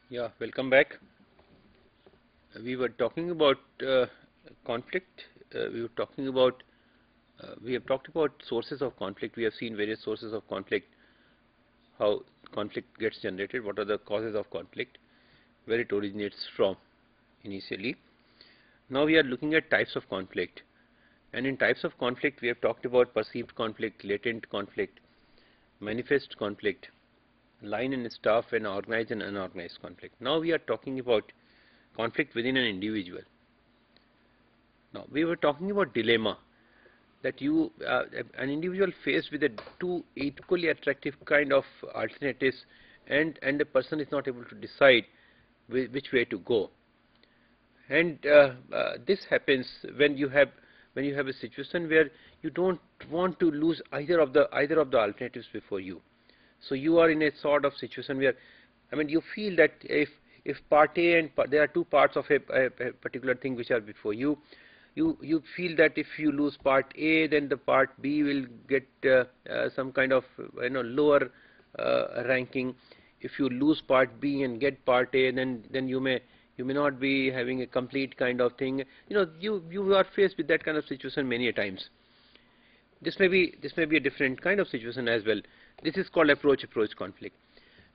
Yeah, welcome back. We were talking about conflict. We have talked about sources of conflict. We have seen various sources of conflict, how conflict gets generated, what are the causes of conflict, where it originates from initially. Now we are looking at types of conflict. And in types of conflict, we have talked about perceived conflict, latent conflict, manifest conflict, line and staff, and organized and unorganized conflict. Now we are talking about conflict within an individual. Now we were talking about dilemma, that an individual faced with two equally attractive kind of alternatives, and the person is not able to decide which way to go. And this happens when you have a situation where you don't want to lose either of the alternatives before you. So you are in a sort of situation where, I mean, you feel that if part A and there are two parts of a particular thing which are before you, you feel that if you lose part A, then the part B will get some kind of lower ranking. If you lose part B and get part A, then you may not be having a complete kind of thing. You are faced with that kind of situation many a times. This may be a different kind of situation as well. This is called approach conflict.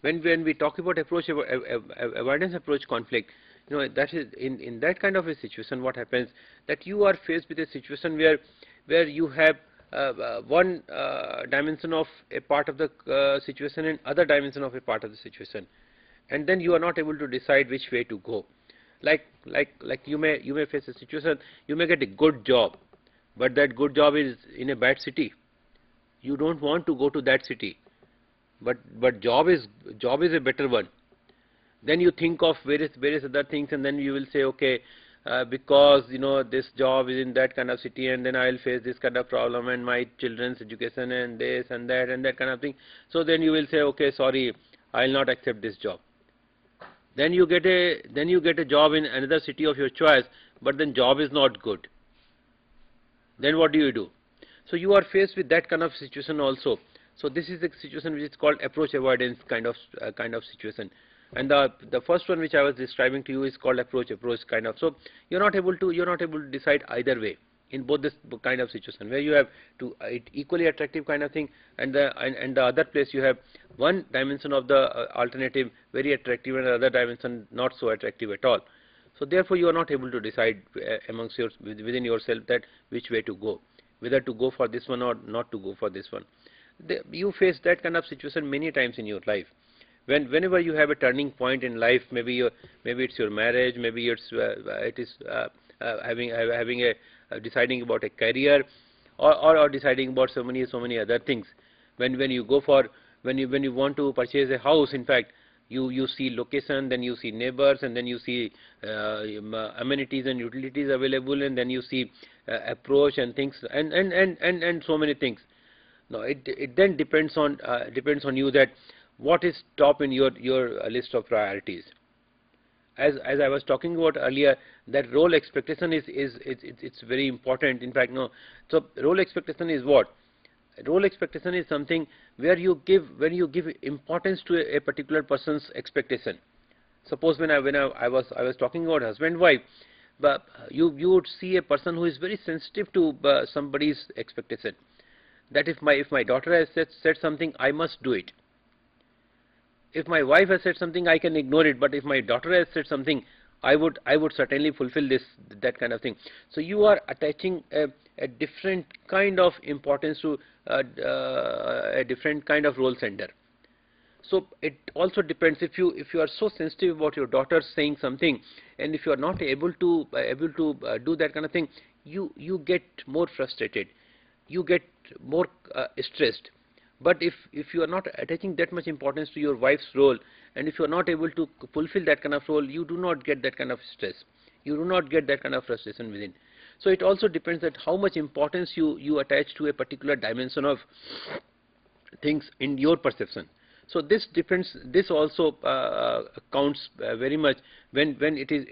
When we talk about avoidance approach conflict, that is in that kind of a situation, what happens, that you are faced with a situation where you have one dimension of a part of the situation and other dimension of a part of the situation, and then you are not able to decide which way to go. Like you may face a situation, you may get a good job, but that good job is in a bad city. You don't want to go to that city, but job is a better one. Then you think of various other things, and then you will say, okay, because this job is in that kind of city, and then I will face this kind of problem, and my children's education, and this and that kind of thing. So then you will say, okay, sorry, I will not accept this job. Then you get a job in another city of your choice, but then job is not good. Then what do? So you are faced with that kind of situation also. So this is the situation which is called approach avoidance kind of situation. And the first one which I was describing to you is called approach kind of. So you're not able to decide either way in both this kind of situation, where you have two equally attractive kind of thing, and the other place you have one dimension of the alternative very attractive, and the other dimension not so attractive at all. So therefore you are not able to decide within yourself that which way to go, whether to go for this one or not to go for this one. You face that kind of situation many times in your life. Whenever you have a turning point in life, maybe it's your marriage, maybe it is having a deciding about a career, or deciding about so many other things. When you go for when you want to purchase a house, in fact, you see location, then you see neighbors, and then you see amenities and utilities available, and then you see approach and things, and so many things. Now it then depends on you, that what is top in your list of priorities. As I was talking about earlier, that role expectation it's very important. In fact, no. So role expectation is what? Role expectation is something where you give importance to a particular person's expectation. Suppose when I was talking about husband wife, but you would see a person who is very sensitive to somebody's expectation. That if my daughter has said something, I must do it. If my wife has said something, I can ignore it, but if my daughter has said something, I would certainly fulfill that kind of thing. So you are attaching a different kind of importance to a different kind of role sender. So it also depends, if you are so sensitive about your daughter saying something, and if you are not able to do that kind of thing, you get more frustrated, you get more stressed. But if you are not attaching that much importance to your wife's role, and if you are not able to fulfill that kind of role, you do not get that kind of stress, you do not get that kind of frustration within. So it also depends that how much importance you attach to a particular dimension of things in your perception. So this depends. This also counts very much when it is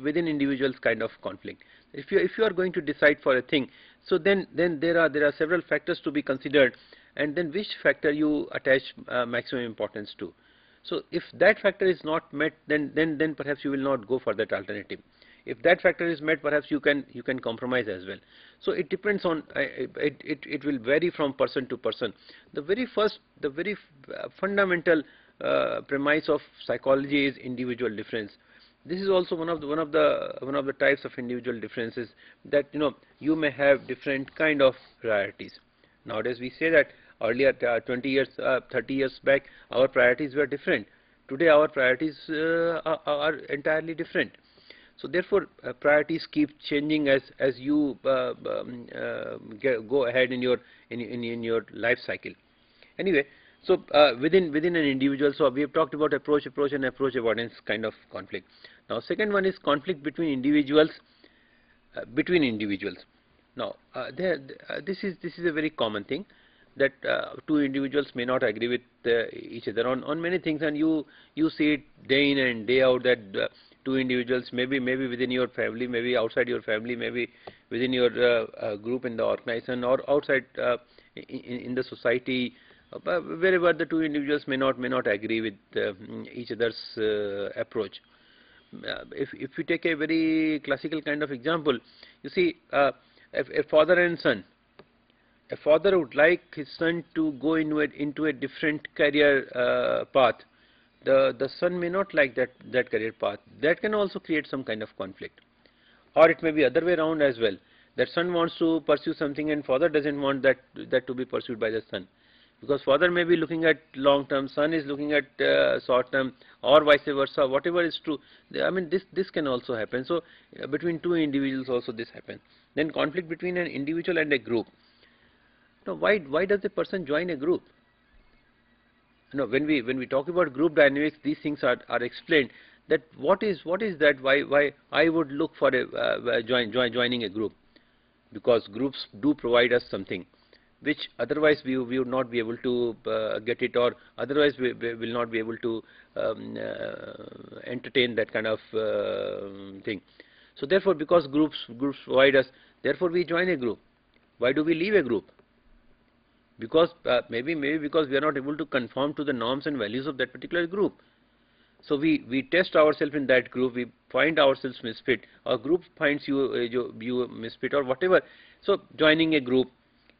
within individuals kind of conflict. If you are going to decide for a thing, so then there are several factors to be considered, and then which factor you attach maximum importance to. So if that factor is not met, then perhaps you will not go for that alternative. If that factor is met, perhaps you can compromise as well. So it depends on it will vary from person to person. The very fundamental premise of psychology is individual difference. This is also one of the types of individual differences, that you may have different kind of priorities. Nowadays we say that earlier 20 years 30 years back our priorities were different. Today our priorities are entirely different. So therefore priorities keep changing as you go ahead in your life cycle. Anyway, so within an individual, so we have talked about approach and approach avoidance kind of conflict. Now second one is conflict between individuals. Now this is a very common thing, that two individuals may not agree with each other on many things, and you see it day in and day out, that two individuals, maybe within your family, maybe outside your family, maybe within your group in the organization, or outside in the society, wherever the two individuals may not agree with each other's approach. If you take a very classical kind of example, you see a father and son. A father would like his son to go into a different career path. The son may not like that career path. That can also create some kind of conflict. Or it may be other way around as well. That son wants to pursue something and father doesn't want that to be pursued by the son. Because father may be looking at long term, son is looking at short term, or vice versa, whatever is true. I mean this can also happen. So between two individuals also this happens. Then conflict between an individual and a group. Now why does a person join a group? No, when we talk about group dynamics, these things are explained. That what is that? Why I would look for a joining a group? Because groups do provide us something which otherwise we would not be able to get it, or otherwise we will not be able to entertain that kind of thing. So therefore, because groups provide us, therefore we join a group. Why do we leave a group? Because maybe because we are not able to conform to the norms and values of that particular group. So we test ourselves in that group, we find ourselves misfit, or group finds you misfit, or whatever. So joining a group,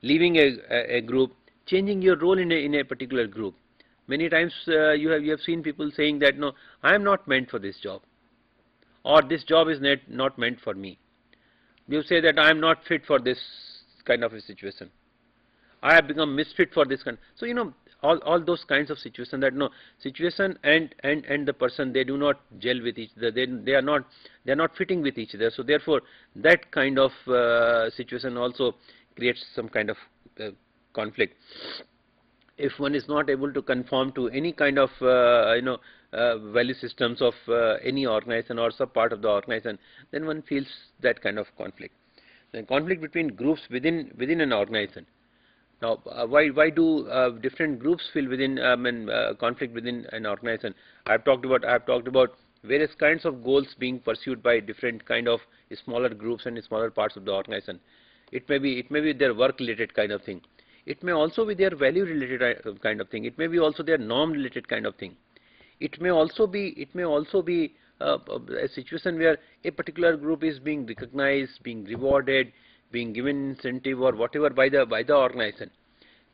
leaving a group, changing your role in a particular group. Many times you have seen people saying that, no, I am not meant for this job, or this job is not meant for me. You say that I am not fit for this kind of a situation. I have become misfit for this kind. So all those kinds of situations, that situation and the person, they do not gel with each other. They are not fitting with each other. So therefore that kind of situation also creates some kind of conflict. If one is not able to conform to any kind of value systems of any organization or sub part of the organization, then one feels that kind of conflict. Then conflict between groups within an organization. Now, why do different groups feel within conflict within an organization? I have talked about various kinds of goals being pursued by different kind of smaller groups and smaller parts of the organization. It may be their work related kind of thing. It may also be their value related kind of thing. It may be also their norm related kind of thing. It may also be a situation where a particular group is being recognized, being rewarded, being given incentive or whatever by the organization,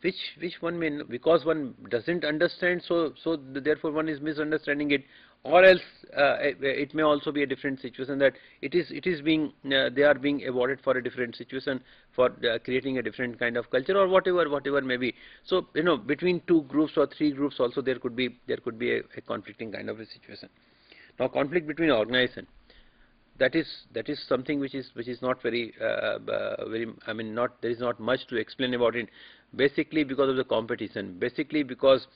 which one may, because one doesn't understand, so therefore one is misunderstanding it, or else it may also be a different situation, that it is being they are being awarded for a different situation, for creating a different kind of culture, or whatever may be. So between two groups or three groups also there could be a conflicting kind of a situation. Now conflict between organization, that is something which is not very I mean, there is not much to explain about it. Basically because of the competition, basically because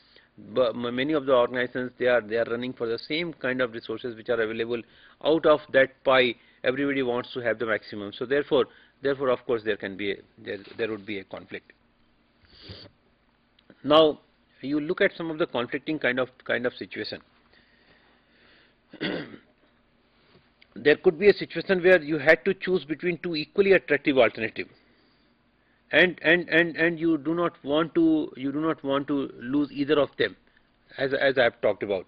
many of the organizations, they are running for the same kind of resources which are available. Out of that pie, everybody wants to have the maximum. So therefore of course there would be a conflict. Now you look at some of the conflicting kind of situation. There could be a situation where you had to choose between two equally attractive alternatives, and you do not want to lose either of them. as I have talked about.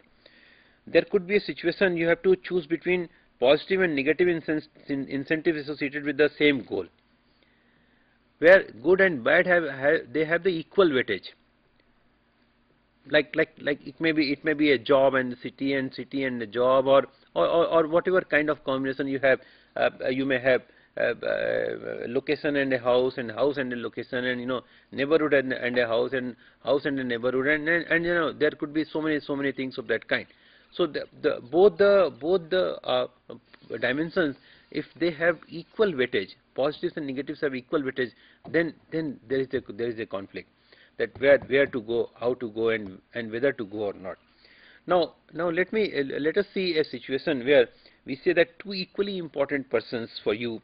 There could be a situation you have to choose between positive and negative incentives associated with the same goal, where good and bad they have the equal weightage. Like it may be a job and city and a job, or whatever kind of combination you have. You may have location and a house, and house and a location, and neighborhood and a house, and house and a neighborhood, and there could be so many things of that kind. So both the dimensions, if they have equal weightage, positives and negatives have equal weightage, then there is a conflict, that where to go, how to go, and whether to go or not. Now let us see a situation where we say that two equally important persons for you,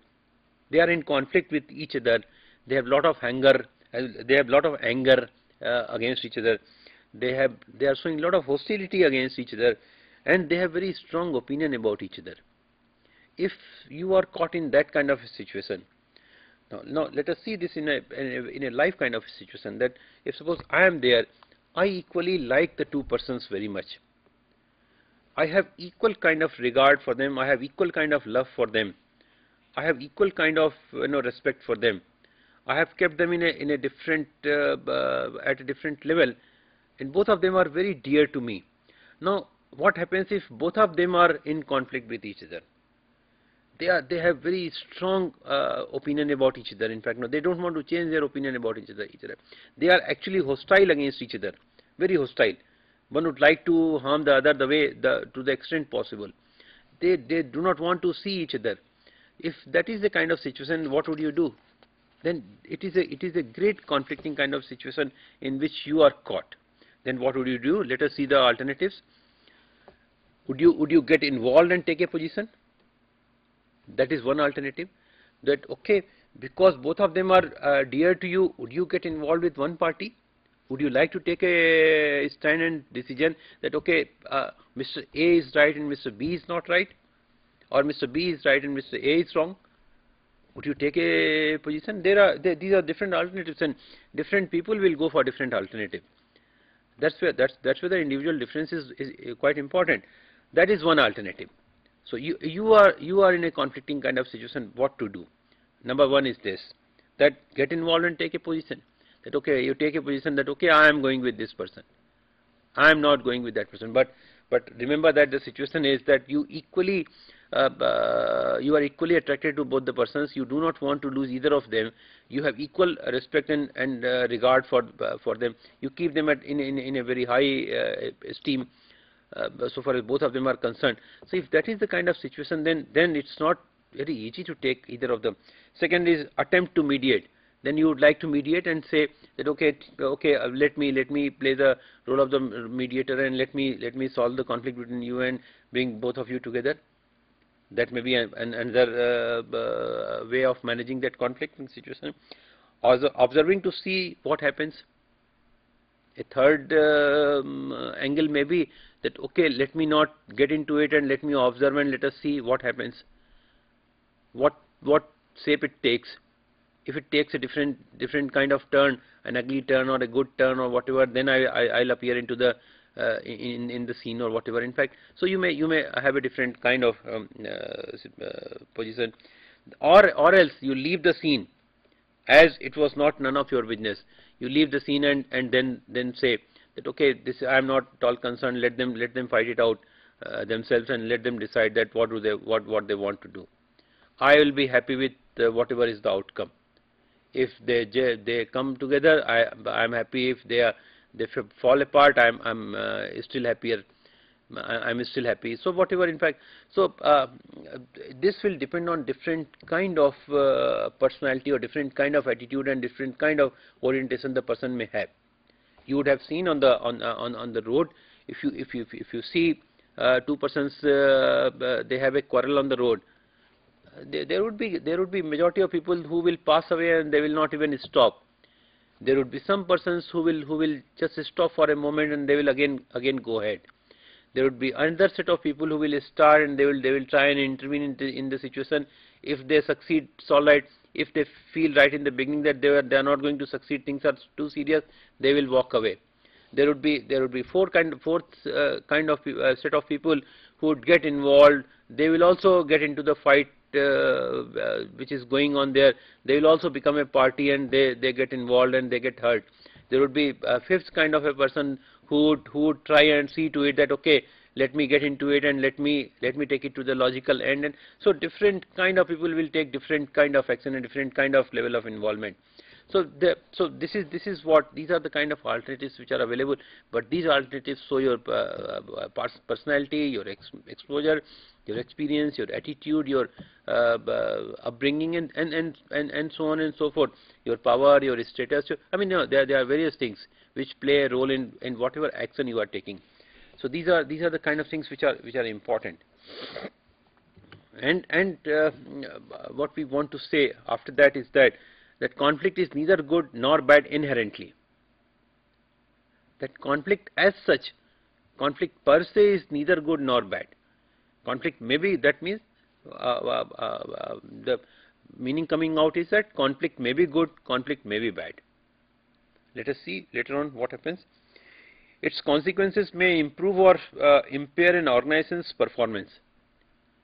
they are in conflict with each other. They have lot of anger. Against each other. They are showing a lot of hostility against each other, and they have very strong opinion about each other. If you are caught in that kind of a situation, now let us see this in a life kind of situation, that if suppose I am there, I equally like the two persons very much. I have equal kind of regard for them. I have equal kind of love for them. I have equal kind of respect for them. I have kept them in a different at a different level, and both of them are very dear to me. Now, what happens if both of them are in conflict with each other? They have very strong opinion about each other. In fact, no, they don't want to change their opinion about each other. They are actually hostile against each other, very hostile. One would like to harm the other to the extent possible. They do not want to see each other. If that is the kind of situation, what would you do? Then it is a great conflicting kind of situation in which you are caught. Then what would you do? Let us see the alternatives. Would you get involved and take a position? That is one alternative. That okay, because both of them are dear to you, would you get involved with one party? Would you like to take a stand and decision that okay, Mr. A is right and Mr. B is not right, or Mr. B is right and Mr. A is wrong? Would you take a position? These are different alternatives, and different people will go for different alternatives. That's where the individual difference is quite important. That is one alternative. So you are in a conflicting kind of situation. What to do? Number one is this: that get involved and take a position. That okay, you take a position that okay, I am going with this person. I am not going with that person. But remember that the situation is that you are equally attracted to both the persons. You do not want to lose either of them. You have equal respect and regard for them. You keep them in a very high esteem, so far as both of them are concerned. So if that is the kind of situation, then it's not very easy to take either of them. Second is attempt to mediate. Then you would like to mediate and say that okay, let me play the role of the mediator, and let me solve the conflict between you and bring both of you together. That may be another way of managing that conflict situation. Also, observing to see what happens. A third angle may be that okay, let me not get into it and let me observe and let us see what happens. What shape it takes. If it takes a different kind of turn, an ugly turn or a good turn or whatever, then I'll appear into the in the scene or whatever. In fact, so you may have a different kind of position, or else you leave the scene as it was not none of your business. You leave the scene and then say that okay, this I am not at all concerned. Let them fight it out themselves, and let them decide that what they want to do. I will be happy with whatever is the outcome. If they come together, I am happy. If they fall apart, I'm still happier. I'm still happy. So whatever, in fact, so this will depend on different kind of personality or different kind of attitude and different kind of orientation the person may have. You would have seen on the road, if you see two persons, they have a quarrel on the road. There would be majority of people who will pass away and they will not even stop. There would be some persons who will just stop for a moment and they will again go ahead. There would be another set of people who will start and they will try and intervene in the situation. If they succeed, it's all right. If they feel right in the beginning that they are not going to succeed, things are too serious, they will walk away. there would be fourth kind of set of people who would get involved. They will also get into the fight which is going on there. They will also become a party, and they get involved and they get hurt. There would be a fifth kind of a person who would try and see to it that, okay, let me get into it and let me take it to the logical end. And so different kind of people will take different kind of action and different kind of level of involvement. So this is what, these are the kind of alternatives which are available. But these alternatives show your personality, your exposure, your experience, your attitude, your upbringing, and so on and so forth. Your power, your status. I mean, there are various things which play a role in whatever action you are taking. So these are the kind of things which are important. And what we want to say after that is that conflict is neither good nor bad inherently. That conflict as such, conflict per se is neither good nor bad. Conflict may be, that means the meaning coming out is that conflict may be good, conflict may be bad. Let us see later on what happens. Its consequences may improve or impair an organization's performance.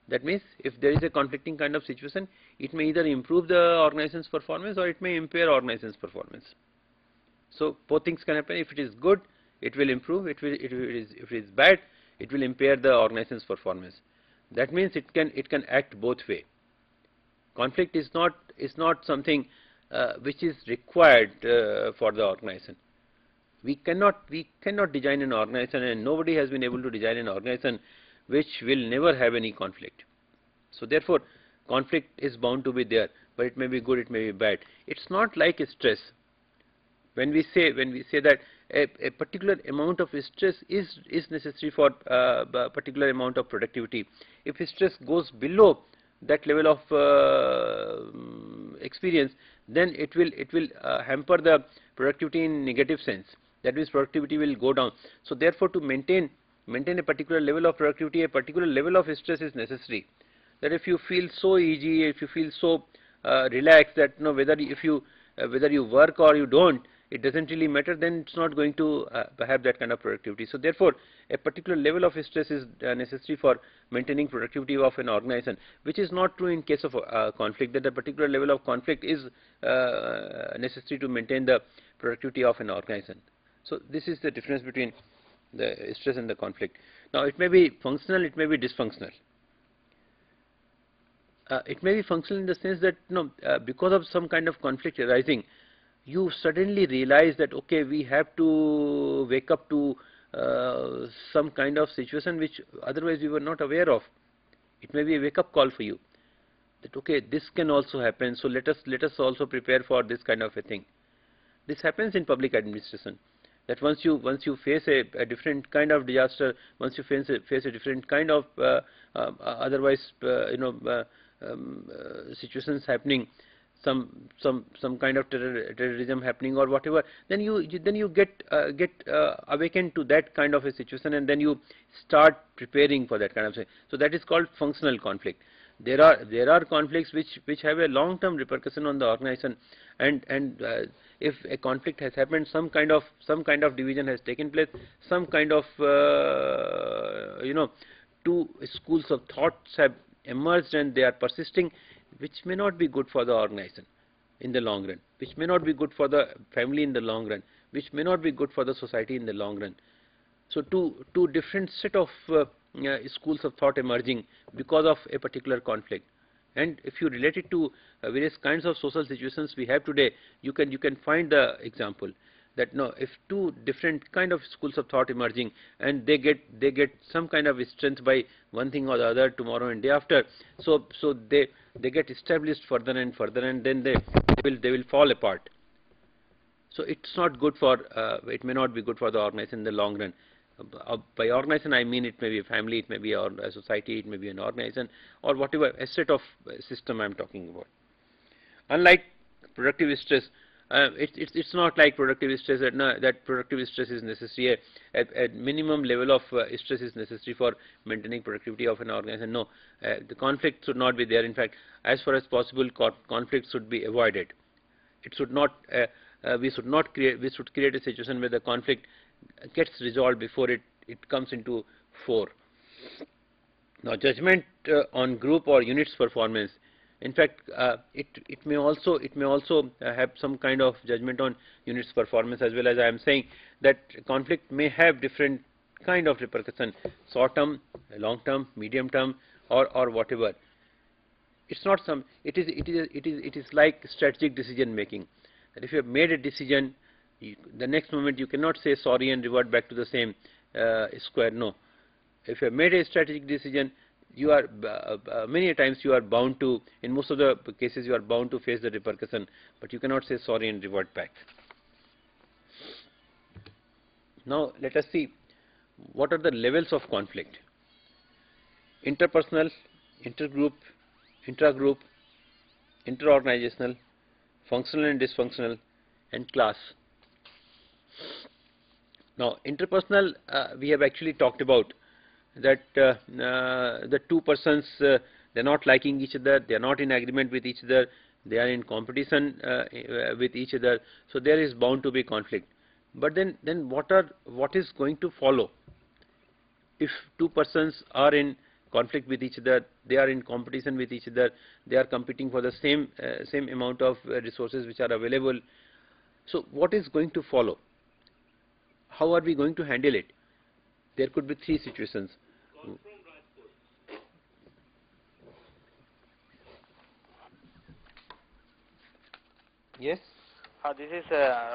That means if there is a conflicting kind of situation, it may either improve the organization's performance or it may impair organization's performance. So both things can happen. If it is good, it will improve. If it is bad, it will impair the organization's performance. That means it can act both way. Conflict is not something which is required for the organization. We cannot design an organization, and nobody has been able to design an organization which will never have any conflict. So therefore, conflict is bound to be there, but it may be good, it may be bad. It's not like stress. When we say that a particular amount of stress is necessary for a particular amount of productivity. If stress goes below that level of experience, then it will hamper the productivity in negative sense. That means productivity will go down. So therefore, to maintain a particular level of productivity, a particular level of stress is necessary. That if you feel so easy, if you feel so relaxed that whether you work or you don't, it doesn't really matter, then it's not going to have that kind of productivity. So therefore, a particular level of stress is necessary for maintaining productivity of an organization, which is not true in case of conflict, that a particular level of conflict is necessary to maintain the productivity of an organization. So this is the difference between the stress and the conflict. Now it may be functional, it may be dysfunctional. It may be functional in the sense that because of some kind of conflict arising, you suddenly realize that, okay, we have to wake up to some kind of situation which otherwise we were not aware of. It may be a wake up call for you that, okay, this can also happen, so let us also prepare for this kind of a thing. This happens in public administration, that once you face a different kind of disaster, once you face a different kind of otherwise situations happening, some kind of terrorism happening or whatever, then you get awakened to that kind of a situation, and then you start preparing for that kind of thing. So that is called functional conflict. There are conflicts which have a long-term repercussion on the organization, and if a conflict has happened, some kind of division has taken place, some kind of two schools of thoughts have emerged and they are persisting, which may not be good for the organization in the long run, which may not be good for the family in the long run, which may not be good for the society in the long run. So two different set of schools of thought emerging because of a particular conflict. And if you relate it to various kinds of social situations we have today, you can find the example that if two different kind of schools of thought emerging and they get some kind of strength by one thing or the other tomorrow and day after, so they get established further and further, and then they will fall apart. So it's not good for it may not be good for the organization in the long run. By organization I mean it may be a family, it may be a society, it may be an organization, or whatever a set of system I'm talking about. Unlike productive stress, it's not like productive stress that productive stress is necessary. A minimum level of stress is necessary for maintaining productivity of an organization. No, the conflict should not be there. In fact, as far as possible, conflict should be avoided. It should not. We should create a situation where the conflict gets resolved before it comes into fore. Now, judgment on group or unit's performance. In fact, it may also have some kind of judgment on unit's performance as well. As I am saying that conflict may have different kind of repercussion, short term, long term, medium term, or whatever. It's not some. It is like strategic decision making. That if you have made a decision, the next moment you cannot say sorry and revert back to the same square. No. If you have made a strategic decision, you are many times you are bound to, in most of the cases you are bound to face the repercussion, but you cannot say sorry and revert back. Now let us see what are the levels of conflict: interpersonal, intergroup, intragroup, interorganizational, functional and dysfunctional, and class. Now interpersonal, we have actually talked about that the two persons, they are not liking each other, they are not in agreement with each other, they are in competition with each other, so there is bound to be conflict. But then what is going to follow if two persons are in conflict with each other, they are in competition with each other, they are competing for the same amount of resources which are available? So what is going to follow? How are we going to handle it? There could be three situations. Yes. This is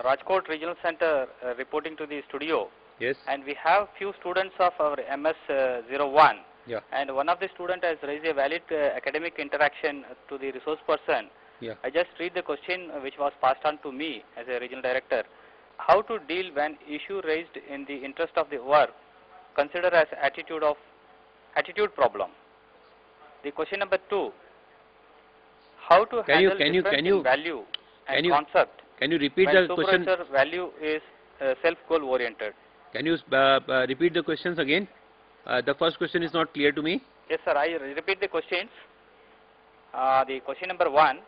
Rajkot Regional Center reporting to the studio. Yes. And we have few students of our MS-01. Yeah. And one of the students has raised a valid academic interaction to the resource person. Yeah. I just read the question which was passed on to me as a regional director. How to deal when issue raised in the interest of the work considered as attitude problem? The question number 2. How to handle difference in value and concept? Can you repeat when the question? Supervisor value is self-goal oriented. Can you repeat the questions again? The first question is not clear to me. Yes, sir. I repeat the questions. The question number 1: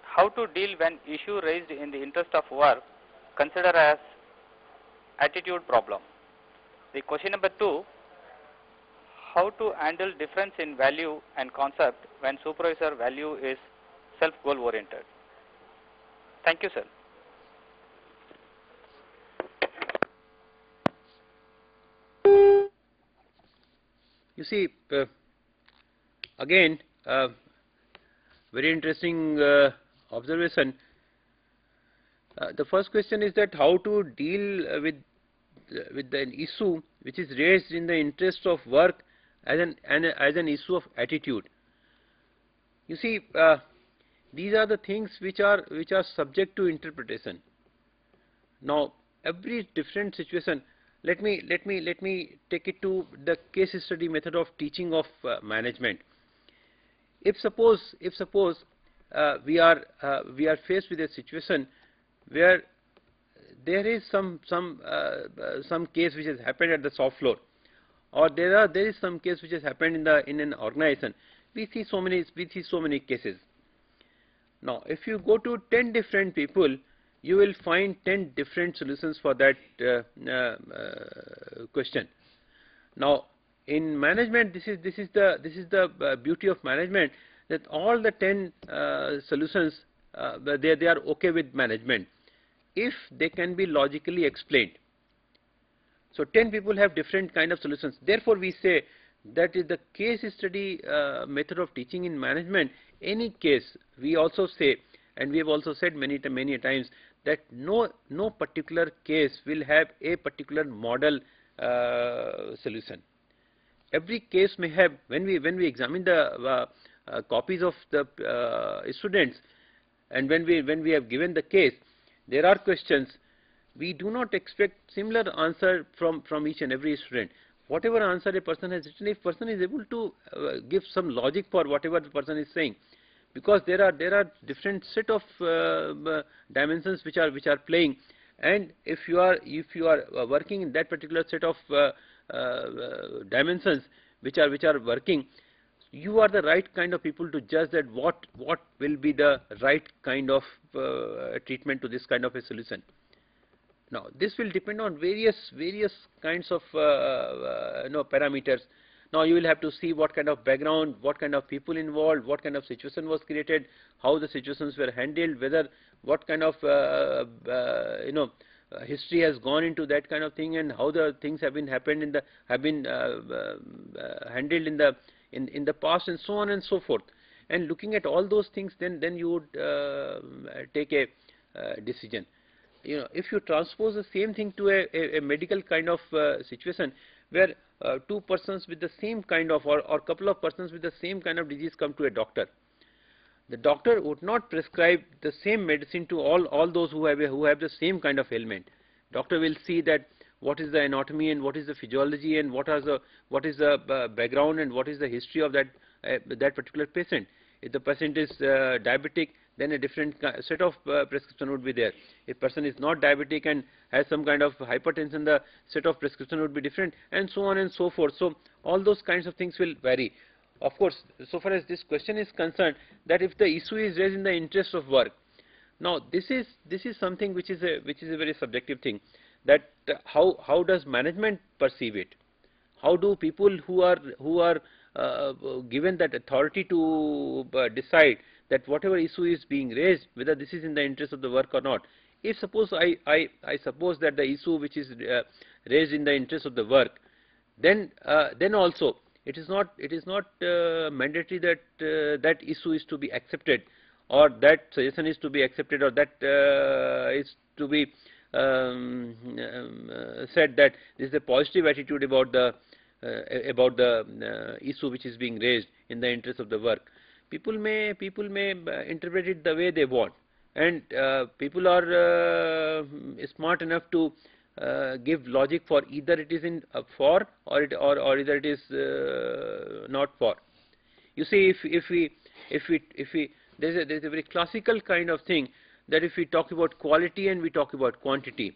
how to deal when issue raised in the interest of work considered as attitude problem? The question number 2: how to handle difference in value and concept when supervisor value is self-goal oriented? Thank you, sir. You see, again, very interesting observation. The first question is that how to deal with an issue which is raised in the interest of work as an issue of attitude. You see, these are the things which are subject to interpretation. Now, every different situation. Let me take it to the case study method of teaching of management. If suppose we are faced with a situation where there is some case which has happened at the shop floor, or there is some case which has happened in an organization. We see so many cases. Now, if you go to 10 different people, you will find 10 different solutions for that question. Now, in management, this is the beauty of management, that all the 10 solutions they are okay with management if they can be logically explained. So 10 people have different kind of solutions. Therefore, we say that is the case study method of teaching in management. Any case, we also say, and we have also said many times, that no particular case will have a particular model solution. Every case may have, when we examine the copies of the students, and when we have given the case, there are questions. We do not expect similar answer from each and every student. Whatever answer a person has written, if person is able to give some logic for whatever the person is saying, because there are different set of dimensions which are playing, and if you are working in that particular set of dimensions which are working, you are the right kind of people to judge that what will be the right kind of treatment to this kind of a solution. Now this will depend on various kinds of parameters. Now you will have to see what kind of background, what kind of people involved, what kind of situation was created, how the situations were handled, whether what kind of history has gone into that kind of thing, and how the things have been handled in the past, and so on and so forth. And looking at all those things, then you would take a decision. If you transpose the same thing to a medical kind of situation, where two persons with the same kind of, or couple of persons with the same kind of disease come to a doctor, the doctor would not prescribe the same medicine to all those who have the same kind of ailment. Doctor will see that what is the anatomy and what is the physiology, and what is the background and what is the history of that particular patient. If the patient is diabetic, then a different set of prescription would be there. If person is not diabetic and has some kind of hypertension, the set of prescription would be different, and so on and so forth. So all those kinds of things will vary. Of course, so far as this question is concerned, that if the issue is raised in the interest of work, now this is something which is a very subjective thing. That how does management perceive it? How do people who are given that authority to decide that whatever issue is being raised, whether this is in the interest of the work or not? If suppose I suppose that the issue which is raised in the interest of the work, then also it is not mandatory that that issue is to be accepted, or that suggestion is to be accepted, or that is to be said that this is a positive attitude about the issue which is being raised in the interest of the work. People may interpret it the way they want, and people are smart enough to give logic for either it is in for, or either it is not for. You see, if we there's a very classical kind of thing, that if we talk about quality and we talk about quantity.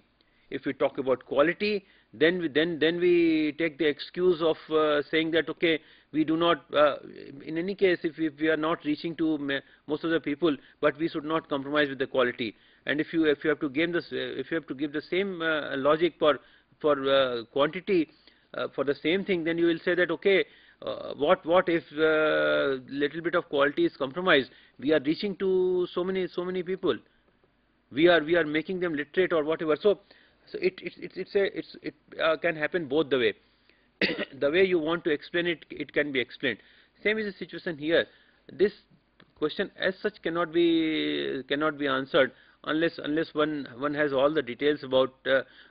If we talk about quality, then we take the excuse of saying that okay, we do not in any case, if we are not reaching to most of the people, but we should not compromise with the quality. And if you have to give the same logic for quantity for the same thing, then you will say that okay, what if little bit of quality is compromised? We are reaching to so many people. We are making them literate or whatever. So it can happen both the way. The way you want to explain it, it can be explained. Same is the situation here. This question as such cannot be answered unless one has all the details about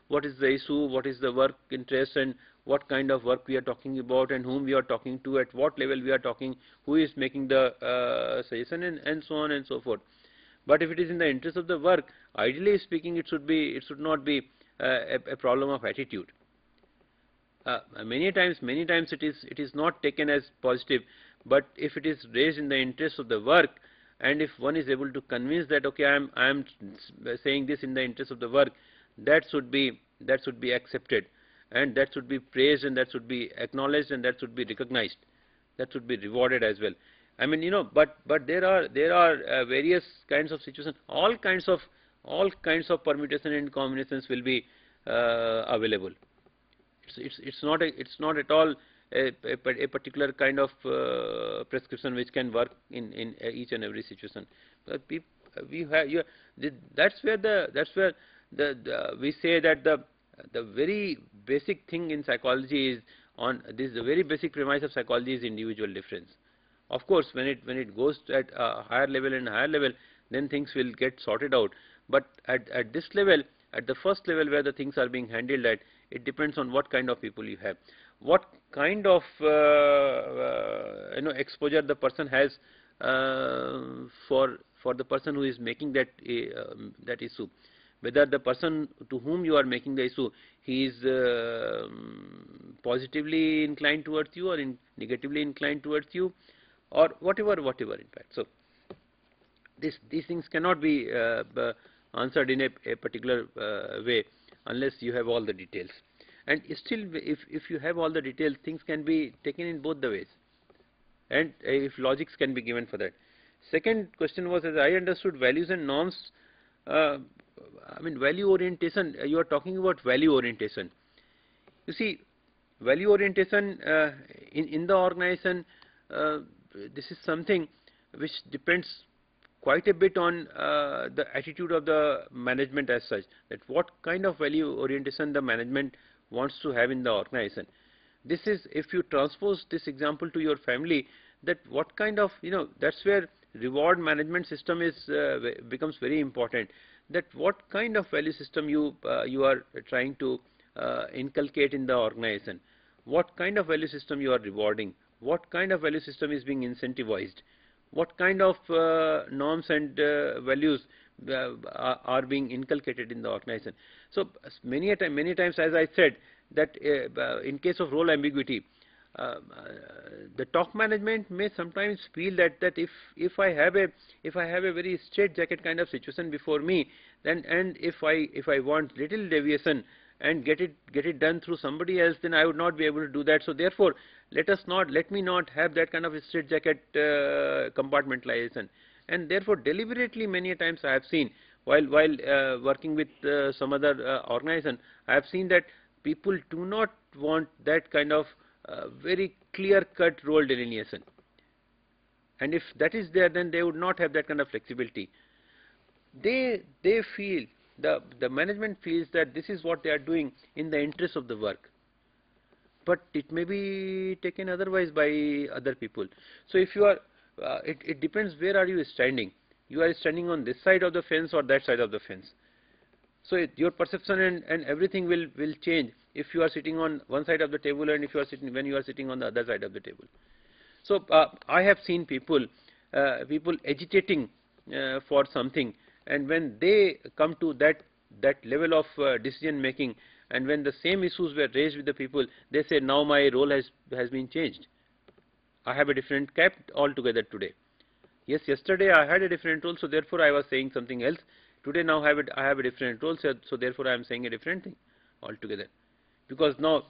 what is the issue, what is the work interest, and what kind of work we are talking about, and whom we are talking to, at what level we are talking, who is making the suggestion, and so on and so forth. But if it is in the interest of the work, ideally speaking, it should not be a problem of attitude. Many times it is not taken as positive, but if it is raised in the interest of the work, and if one is able to convince that okay, I am saying this in the interest of the work, that should be accepted, and that should be praised, and that should be acknowledged, and that should be recognized, that should be rewarded as well. I mean, but there are various kinds of situations, all kinds of permutation and combinations will be available. It's not at all a particular kind of prescription which can work in each and every situation. But that's where we say that the very basic thing in psychology is the very basic premise of psychology is individual difference. Of course, when it goes at a higher level and higher level, then things will get sorted out. But at this level, at the first level where the things are being handled at, it depends on what kind of people you have, what kind of exposure the person has for the person who is making that issue. Whether the person to whom you are making the issue, he is positively inclined towards you or negatively inclined towards you, or whatever in fact. So these things cannot be answered in a particular way unless you have all the details. And still, if you have all the details, things can be taken in both the ways, and if logics can be given for that. Second question was, as I understood, values and norms I mean, value orientation, you are talking about value orientation. You see, value orientation in the organization, this is something which depends quite a bit on the attitude of the management as such, that what kind of value orientation the management wants to have in the organization. This is, if you transpose this example to your family, that what kind of, that's where reward management system is becomes very important, that what kind of value system you are trying to inculcate in the organization, what kind of value system you are rewarding, what kind of value system is being incentivized, what kind of norms and values are being inculcated in the organization. So many times, as I said, that in case of role ambiguity, the top management may sometimes feel that if I have a very straitjacket kind of situation before me, then and if I want little deviation and get it done through somebody else, then I would not be able to do that. So therefore, let me not have that kind of a straitjacket compartmentalization. And therefore, deliberately many times I have seen, while working with some other organization, I have seen that people do not want that kind of very clear-cut role delineation. And if that is there, then they would not have that kind of flexibility. They feel, the management feels that this is what they are doing in the interest of the work, but it may be taken otherwise by other people. So if you are, it depends where are you standing. You are standing on this side of the fence or that side of the fence. So your perception and everything will change if you are sitting on one side of the table and if you are sitting when you are sitting on the other side of the table. So I have seen people agitating for something, and when they come to that level of decision making, and when the same issues were raised with the people, they say, now my role has been changed. I have a different cap altogether today. Yes, yesterday I had a different role, so therefore I was saying something else. Today now I have a different role, so therefore I am saying a different thing altogether. Because now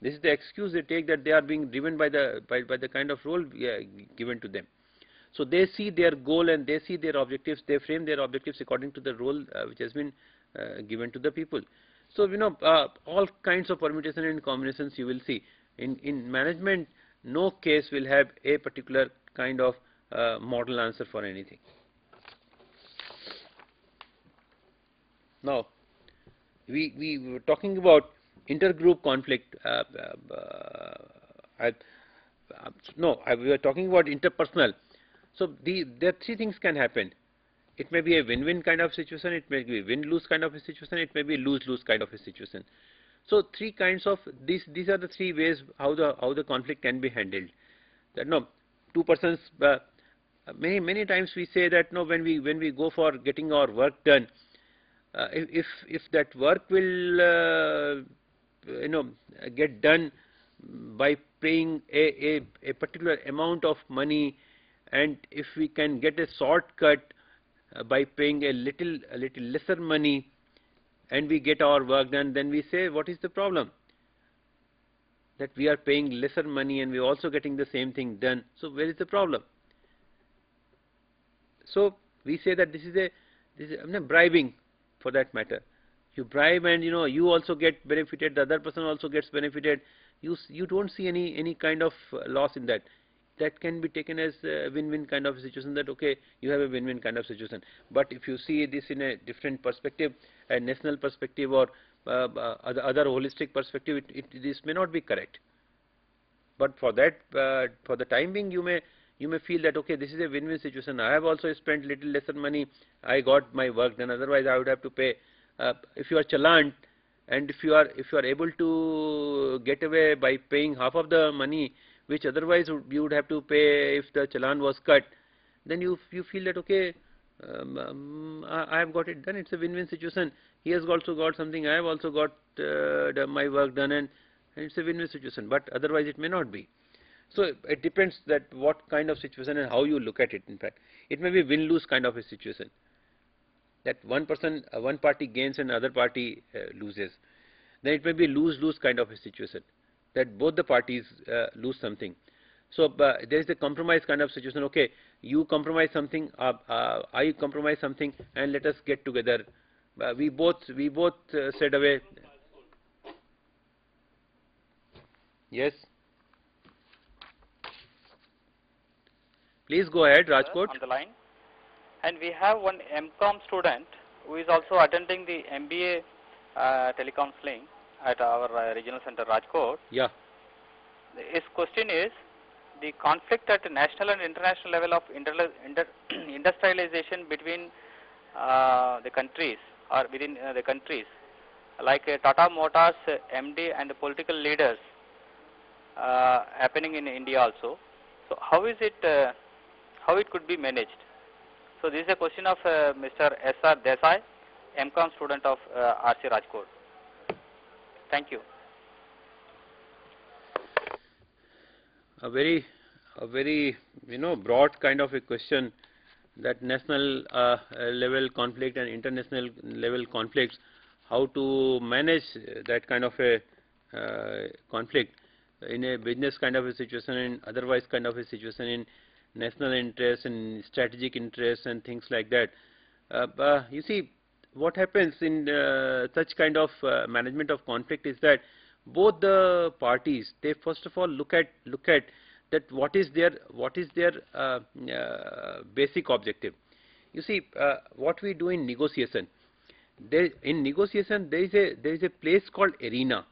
this is the excuse they take, that they are being driven by the kind of role given to them. So they see their goal and they see their objectives. They frame their objectives according to the role which has been given to the people. So all kinds of permutation and combinations you will see in management. No case will have a particular kind of model answer for anything. Now we were talking about intergroup conflict. We were talking about interpersonal. So there are three things can happen. It may be a win-win kind of situation, it may be a win-lose kind of a situation, it may be a lose-lose kind of a situation. So three kinds of these are the three ways how the conflict can be handled. That two persons, many times we say that when we go for getting our work done, if that work will get done by paying a particular amount of money, and if we can get a shortcut by paying a little lesser money and we get our work done, then we say, what is the problem? That we are paying lesser money and we are also getting the same thing done. So where is the problem? So we say that this is bribing, for that matter. You bribe and you also get benefited, the other person also gets benefited. You don't see any kind of loss in that. That can be taken as a win-win kind of situation, that okay, you have a win-win kind of situation. But if you see this in a different perspective, a national perspective or other holistic perspective, this may not be correct. But for that, for the time being, you may feel that okay, this is a win-win situation. I have also spent little lesser money, I got my work done. Otherwise, I would have to pay. If you are challaned, and if you are able to get away by paying half of the money which otherwise you would have to pay if the challan was cut, then you feel that okay, I have got it done. It's a win-win situation. He has also got something. I have also got my work done, and it's a win-win situation. But otherwise, it may not be. So it depends that what kind of situation and how you look at it. In fact, it may be win-lose kind of a situation. That one party gains and other party loses. Then it may be lose-lose kind of a situation, that both the parties lose something. So there is a compromise kind of situation. Okay, you compromise something, I compromise something, and let us get together we both said away. Yes. Please go ahead, Rajkot. On the line. And we have one MCOM student who is also attending the MBA telecounseling at our regional center, Rajkot. Yeah. His question is, the conflict at national and international level of industrialization between the countries or within the countries, like Tata Motors MD and political leaders happening in India also. So how is it, how it could be managed? So this is a question of Mr. S.R. Desai, MCOM student of RC Rajkot. Thank you. A very broad kind of a question, that national level conflict and international level conflicts, how to manage that kind of a conflict in a business kind of a situation, in otherwise kind of a situation, in national interest and strategic interest and things like that. You see, what happens in such kind of management of conflict is that both the parties, they first of all look at that what is their basic objective. You see, what we do in negotiation, there is a place called arena.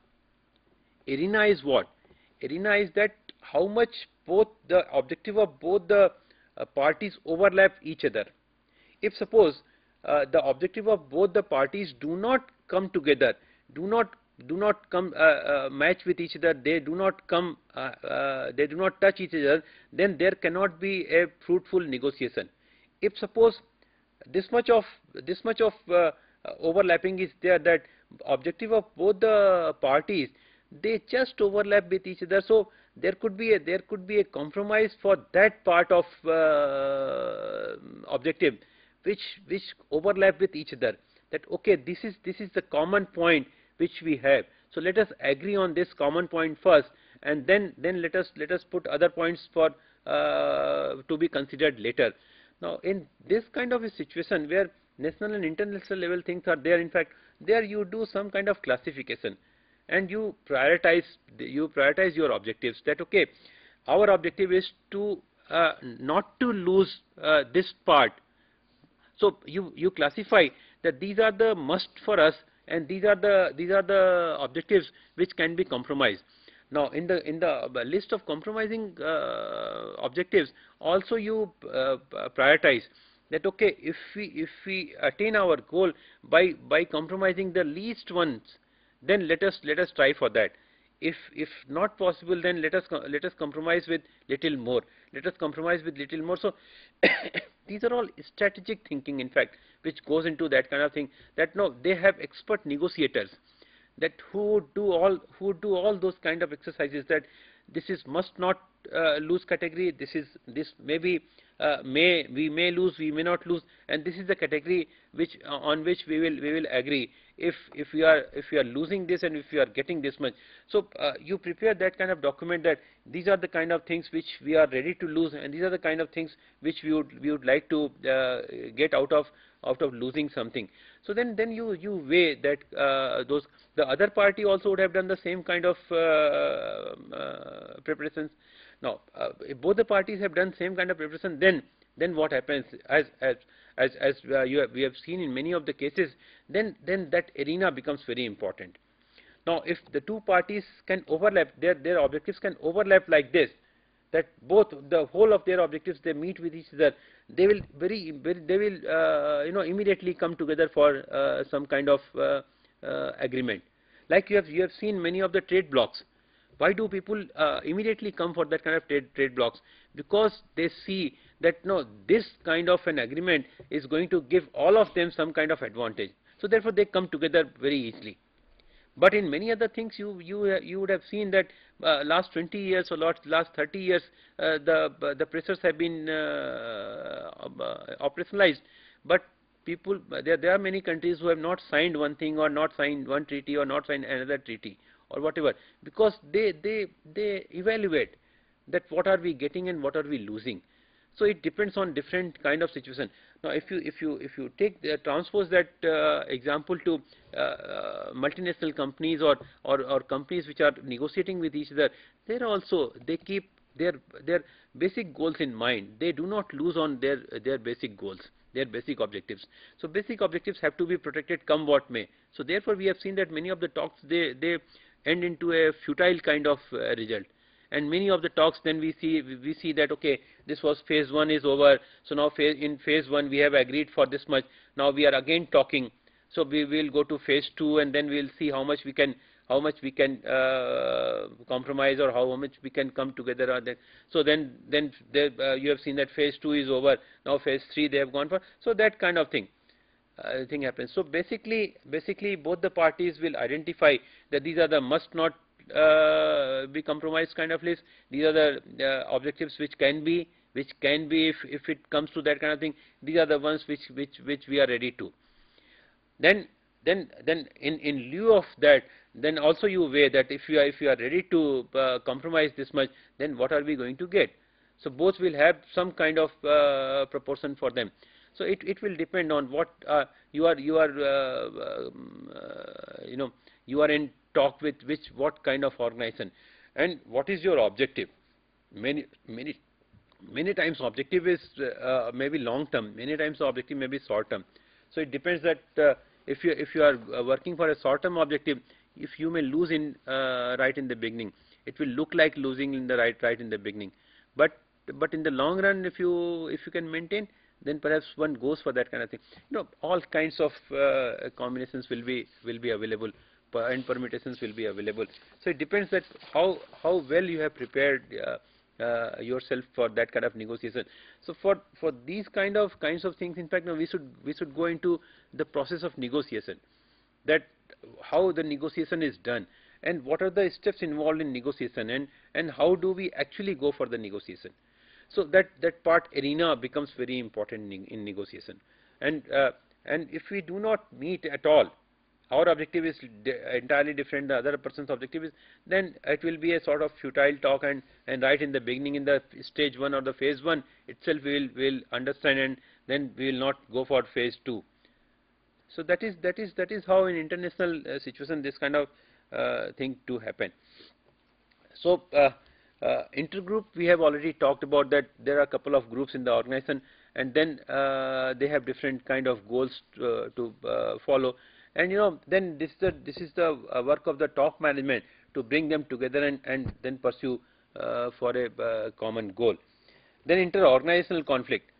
Arena is what? Arena is that how much both the objective of both the parties overlap each other. If suppose the objective of both the parties do not come together, do not come match with each other, they do not touch each other, then there cannot be a fruitful negotiation. If suppose this much of overlapping is there, that objective of both the parties, they just overlap with each other, so there could be a compromise for that part of objective which overlap with each other, that okay, this is the common point which we have, so let us agree on this common point first, and then let us put other points for to be considered later. Now in this kind of a situation where national and international level things are there, in fact there you do some kind of classification and you prioritize your objectives, that okay, our objective is to not to lose this part. So you classify that these are the must for us, and these are the objectives which can be compromised. Now in the list of compromising objectives also you prioritize that okay, if we attain our goal by compromising the least ones, then let us try for that. If not possible, then let us compromise with little more. Let us compromise with little more. So these are all strategic thinking, in fact, which goes into that kind of thing. That no, they have expert negotiators that who do all those kind of exercises. That this is must not lose category. This maybe we may lose, we may not lose, and this is the category which on which we will agree. If we are losing this and if we are getting this much, so you prepare that kind of document, that these are the kind of things which we are ready to lose, and these are the kind of things which we would like to get out of losing something. So then you weigh that the other party also would have done the same kind of preparations. Now if both the parties have done same kind of preparation, then what happens, as we have seen in many of the cases, then that arena becomes very important. Now if the two parties can overlap, their objectives can overlap like this, that both the whole of their objectives, they meet with each other, they will immediately come together for some kind of agreement. Like you have seen many of the trade blocks. Why do people immediately come for that kind of trade blocks? Because they see that no, this kind of an agreement is going to give all of them some kind of advantage. So therefore they come together very easily. But in many other things, you would have seen that last 20 years or last 30 years, the pressures have been operationalized. But people, there are many countries who have not signed one thing, or not signed one treaty, or not signed another treaty, or whatever, because they evaluate that what are we getting and what are we losing. So it depends on different kind of situation. Now if you take transpose that example to multinational companies or companies which are negotiating with each other, there also they keep their basic goals in mind. They do not lose on their basic goals, their basic objectives. So basic objectives have to be protected come what may. So therefore we have seen that many of the talks they end into a futile kind of result. And many of the talks then we see that okay, this was phase 1 is over, so now in phase 1 we have agreed for this much, now we are again talking, so we will go to phase 2 and then we will see how much we can compromise or how much we can come together on that. So then you have seen that phase 2 is over, now phase 3 they have gone for, so that kind of thing happens. So basically both the parties will identify that these are the must not be compromised kind of list. These are the objectives which can be if it comes to that kind of thing. These are the ones which we are ready to. Then in lieu of that, then also you weigh that if you are ready to compromise this much, then what are we going to get? So both will have some kind of proportion for them. So it will depend on what you are in talk with what kind of organization and what is your objective. Many times objective is maybe long term, many times the objective may be short term. So it depends that if you are working for a short term objective, if you may lose in right in the beginning, it will look like losing in the right in the beginning, but in the long run, if you can maintain, then perhaps one goes for that kind of thing. All kinds of combinations will be available and permutations will be available. So it depends that how well you have prepared yourself for that kind of negotiation. So for these kinds of things, in fact, we should go into the process of negotiation, that how the negotiation is done and what are the steps involved in negotiation and how do we actually go for the negotiation. So that part arena becomes very important in negotiation, and if we do not meet at all, our objective is entirely different, the other person's objective is, then it will be a sort of futile talk, and right in the beginning, in the stage 1 or the phase 1 itself, we will understand, and then we will not go for phase 2. So that is how in international situation this kind of thing to happen. So intergroup, we have already talked about that there are a couple of groups in the organization, and then they have different kind of goals to follow, and then this is the work of the top management to bring them together and then pursue for a common goal. Then inter-organizational conflict.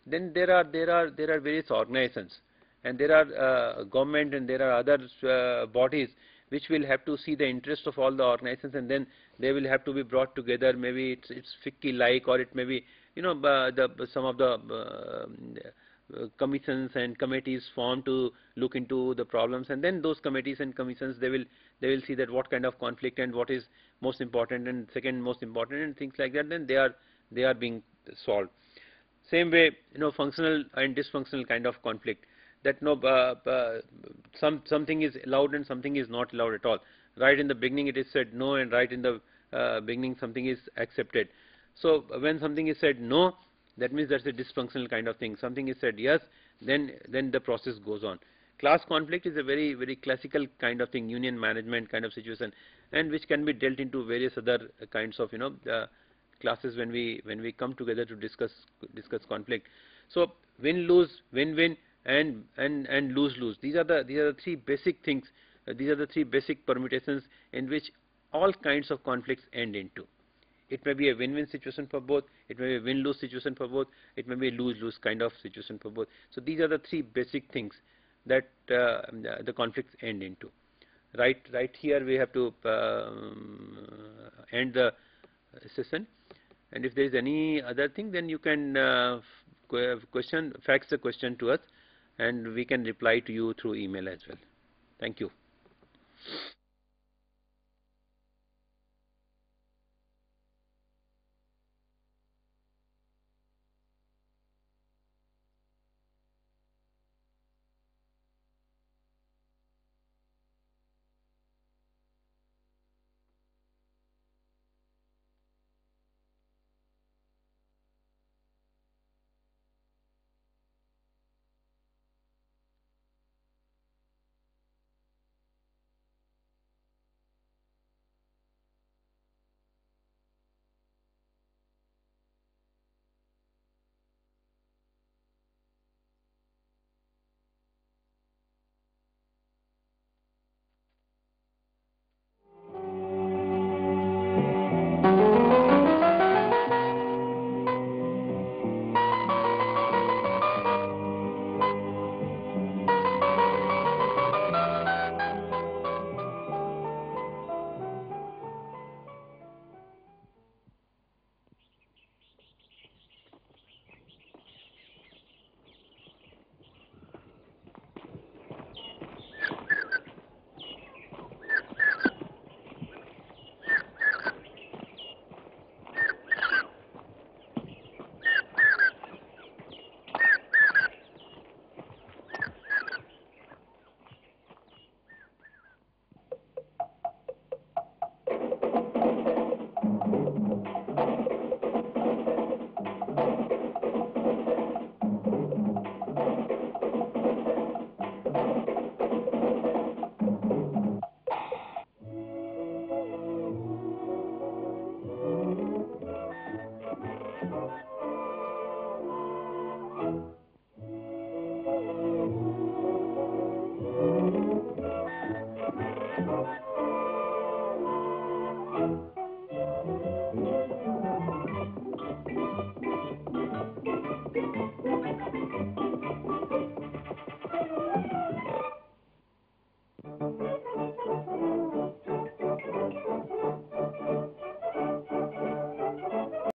Then there are various organizations, and there are government and there are other bodies which will have to see the interest of all the organizations, and then they will have to be brought together. Maybe it's FICCI like, or it may be some of the commissions and committees formed to look into the problems, and then those committees and commissions they will see that what kind of conflict and what is most important and second most important and things like that. Then they are being solved. Same way, functional and dysfunctional kind of conflict, that something is allowed and something is not allowed at all. Right in the beginning it is said no, and right in the beginning something is accepted. So when something is said no, that means that's a dysfunctional kind of thing. Something is said yes, then the process goes on. Class conflict is a very, very classical kind of thing, union management kind of situation, and which can be dealt into various other kinds of classes when we come together to discuss conflict. So win-lose, win-win, and lose-lose. These are the three basic things. These are the three basic permutations in which all kinds of conflicts end into. It may be a win-win situation for both, it may be a win-lose situation for both, it may be a lose-lose kind of situation for both. So these are the three basic things that the conflicts end into. Right here we have to end the session, and if there is any other thing, then you can fax the question to us, and we can reply to you through email as well. Thank you.